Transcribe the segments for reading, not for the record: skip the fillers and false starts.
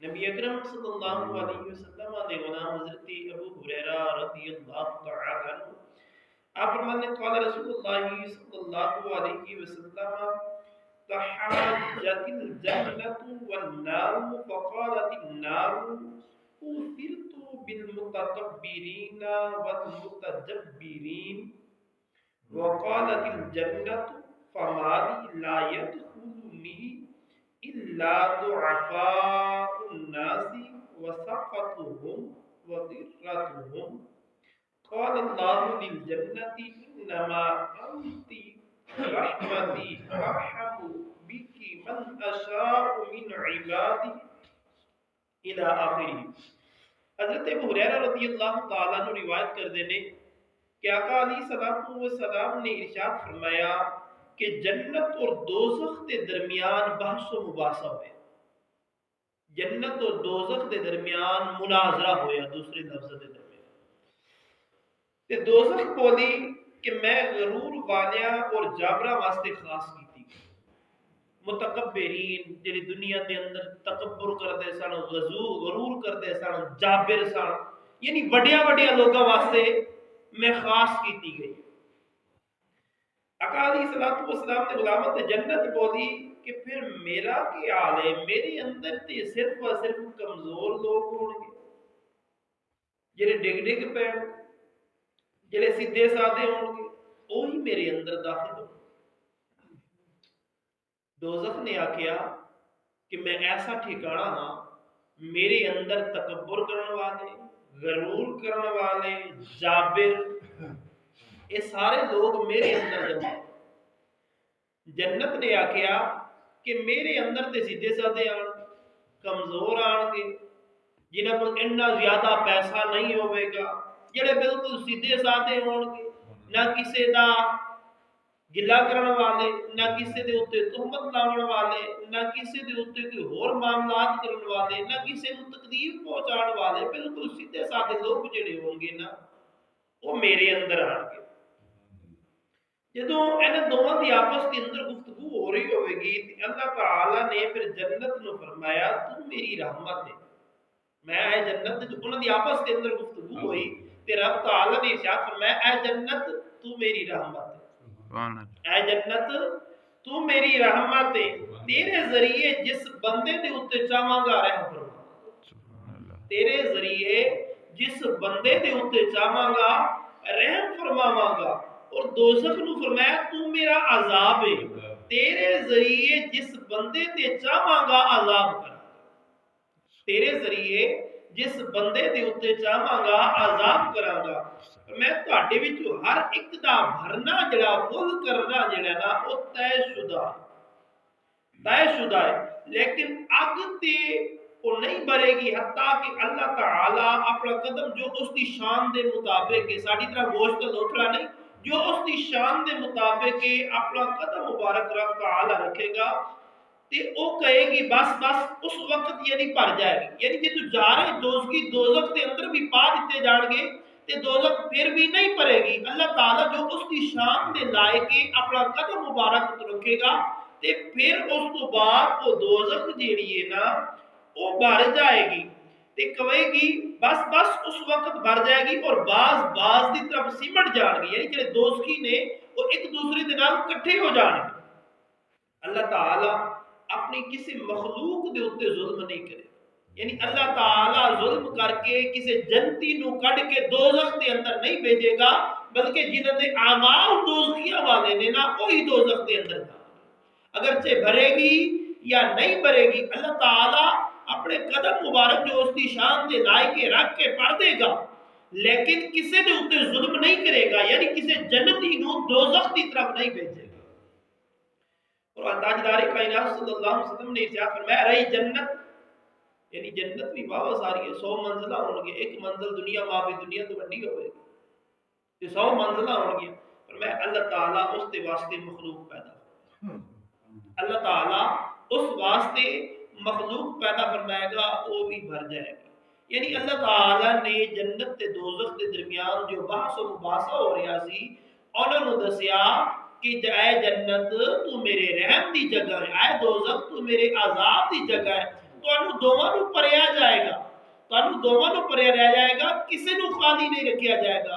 نبی اکرم صلی اللہ علیہ وسلم دے غلام حضرت ابو ہریرہ رضی اللہ تعالی عنہ آپ فرماتے ہیں قال رسول اللہ صلی اللہ علیہ وسلم تحاجت الجنة والنار فقالت النار أوثرت بالمتكبرين والمتجبرين وقالت الجنة فما لي لا يدخلني إلا ضعفاء الناس وسقطهم وذرتهم قال الله للجنة إنما أنت رحمتي أرحم بك من أشاء من عبادي إلى آخره. حضرت ابو ہریرہ رضی اللہ تعالیٰ عنہ روایت کر دینے کہ آقا علیہ الصلوۃ والسلام نے ارشاد فرمایا کہ جنت اور دوزخ کے درمیان بحث و مباحثہ ہوئے. جنت اور دوزخ کے درمیان مناظرہ ہویا دوسرے لفظ کے درمیان. تے دوزخ بولی کہ میں غرور والیاں اور جابرہ واسطے خاص کیتی متکبرین جڑی دنیا دے اندر تکبر کردے سن غرور کردے سن جابر سن یعنی وڈیاں وڈیاں لوگاں واسطے میں خاص کیتی گئی. آقا علیہ الصلوۃ والسلام نے غلامت جنت بولی کہ پھر میرا کیا حال ہے, میرے اندر تے صرف اور صرف کمزور لوگ ہون گے جڑے ڈگ ڈگ پے جڑے سیدھے سادے ہون گے وہی میرے اندر داخل ہو. دوزخ نے آکھیا کہ میں ایسا ٹھکانہ ہاں میرے اندر تکبر کرنے والے غرور کرنے والے جابر یہ سارے لوگ میرے اندر جمع. جنت نے آکھیا کہ میرے اندر تے سیدھے سادے آن کمزور آن گے جنہاں کو اتنا زیادہ پیسہ نہیں ہوئے گا جڑے بالکل سیدھے سادے ہون گے نہ کسی دا گلا کرنے والے نہ کسی دے اوتے تہمت لاون والے نہ کسی دے اوتے کوئی ہور معاملات کرنے والے نہ کسی نوں تکلیف پہنچانے والے بالکل سیدھے سادے لوگ جڑے ہون گے نا وہ میرے اندر آن گے. جدوں انہاں دونوں دی آپس کے اندر گفتگو ہو رہی ہوئے گی تے اللہ تعالی نے پھر جنت نو فرمایا تو میری رحمت ہے. میں اے جنت جو انہاں دی آپس کے اندر گفتگو ہوئی تے رب تعالی نے ارشاد فرمایا اے جنت تو میری رحمت ہے. اے جنت تو میری رحمت ہے تیرے ذریعے جس بندے دے اوتے چاہواں گا رحم فرما. تیرے ذریعے جس بندے دے اوتے چاہواں گا رحم فرماواں گا. اور دوزخ نو فرمایا تو میرا عذاب ہے تیرے ذریعے جس بندے تے چاہواں گا عذاب کر. تیرے ذریعے جس بندے دے اوتے چاہواں گا عذاب کراں گا. میں تہاڈے وچوں ہر ایک دا بھرنا جڑا فل کرنا جڑا نا او طے شدہ ہے لیکن اگ تے وہ نہیں بھرے گی حتیٰ کہ اللہ تعالی اپنا قدم جو اس دی شان دے مطابق ہے ساڈی طرح گوشت کا لوتھڑا نہیں جو اس دی شان دے مطابق ہے اپنا قدم مبارک رب تعالی رکھے گا تے او کہے گی بس بس اس وقت یعنی بھر جائے گی. یعنی کہ تو جا رہے دوزخ کے اندر بھی پا دیتے جان گے تے دوزخ پھر بھی نہیں بھرے گی. اللہ تعالی جو اس دی شان دے لائق اپنا قدم مبارک رکھے گا تے پھر اس تو بعد وہ دوزخ جیڑی ہے نا وہ بھر جائے گی تے کہے گی بس بس اس وقت بھر جائے گی اور باز دی طرف سمٹ جان گی. یعنی کہ دوزخی نے وہ ایک دوسرے دے نال اکٹھے ہو جان گے. اللہ تعالی اپنی کسی مخلوق دے اوتے ظلم نہیں کرے. یعنی اللہ تعالی ظلم کر کے کسی جنتی نو کڈ کے دوزخ دے اندر نہیں بھیجے گا بلکہ جنہاں دے اعمال دوزخیاں والے نے نا وہی دوزخ دے اندر جائیں گے. اگرچہ بھرے گی یا نہیں بھرے گی اللہ تعالی اپنے قدم مبارک جو اس کی شان دے لائق رکھ کے پڑھ دے گا لیکن کسی دے اوتے ظلم نہیں کرے گا. یعنی کسی جنتی نو دوزخ دی طرف نہیں بھیجے گا. اور تاجدار کائنات صلی اللہ علیہ وسلم نے ارشاد فرمایا رہی جنت یعنی جنت بھی بہت ساری ہے 100 منزلہ ہون گے. ایک منزل دنیا معافی دنیا تو بڑی ہوئے گی 100 منزلہ ہون گے. فرمایا اللہ تعالیٰ اس دے واسطے مخلوق پیدا اللہ تعالیٰ اس واسطے مخلوق پیدا فرمائے گا وہ بھی بھر جائے گا. یعنی اللہ تعالیٰ نے جنت تے دوزخ کے درمیان جو بحث و مباحثہ ہو رہا سی انہوں نے دسیا کہ اے جنت تو میرے رحم دی جگہ ہے اے دوزخ تو میرے عذاب دی جگہ ہے. ਤੁਹਾਨੂੰ ਦੋਵਾਂ ਨੂੰ ਭਰਿਆ ਜਾਏਗਾ, ਤੁਹਾਨੂੰ ਦੋਵਾਂ ਨੂੰ ਭਰਿਆ ਰਹਿ ਜਾਏਗਾ, ਕਿਸੇ ਨੂੰ ਖਾਲੀ ਨਹੀਂ ਰੱਖਿਆ ਜਾਏਗਾ।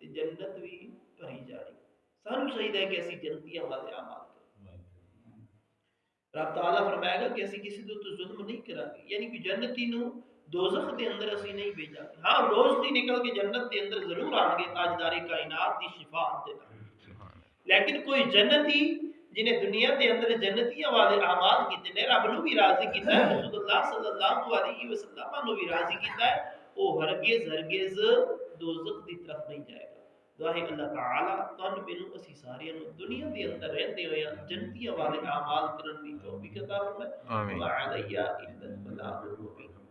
ਤੇ ਜੰਨਤ ਵੀ ਭਰੀ ਜਾਣੀ। ਸਾਨੂੰ ਚਾਹੀਦਾ ਹੈ ਕਿ ਅਸੀਂ ਜੰਨਤੀਆਂ ਵਾਲੇ ਅਮਾਲ ਕਰੀਏ। ਰੱਬ ਤਾਲਾ ਫਰਮਾਏਗਾ ਕਿ ਅਸੀਂ ਕਿਸੇ ਦੇ ਉੱਤੇ ਜ਼ੁਲਮ ਨਹੀਂ ਕਰਾਂਗੇ, ਯਾਨੀ ਕਿ ਜੰਨਤੀ ਨੂੰ ਦੋਜ਼ਖ ਦੇ ਅੰਦਰ ਅਸੀਂ ਨਹੀਂ ਭੇਜਾਂਗੇ। ਹਾਂ, ਰੋਜ਼ ਦੀ ਨਿਕਲ ਕੇ ਜੰਨਤ ਦੇ ਅੰਦਰ ਜ਼ਰੂਰ ਆਣਗੇ ਤਾਜਦਾਰੇ ਕਾਇਨਾਤ ਦੀ ਸ਼ਫਾਅਤ ਦੇ ਨਾਲ। لیکن کوئی جنتی جنہیں دنیا کے اندر جنتیاں والے اعمال کیتے نے، رب نو بھی راضی کیتا ہے، رسول اللہ صلی اللہ علیہ وسلم نو بھی راضی کیتا ہے، وہ ہرگز ہرگز دوزخ دی طرف نہیں جائے گا۔ دعا ہے اللہ تعالی تن مینوں اسی سارے نو دنیا دے اندر رہندے ہوئے جنتیاں والے اعمال کرن دی توفیق عطا فرمائے۔ آمین۔ وعلیہ الا البلاغ المبین۔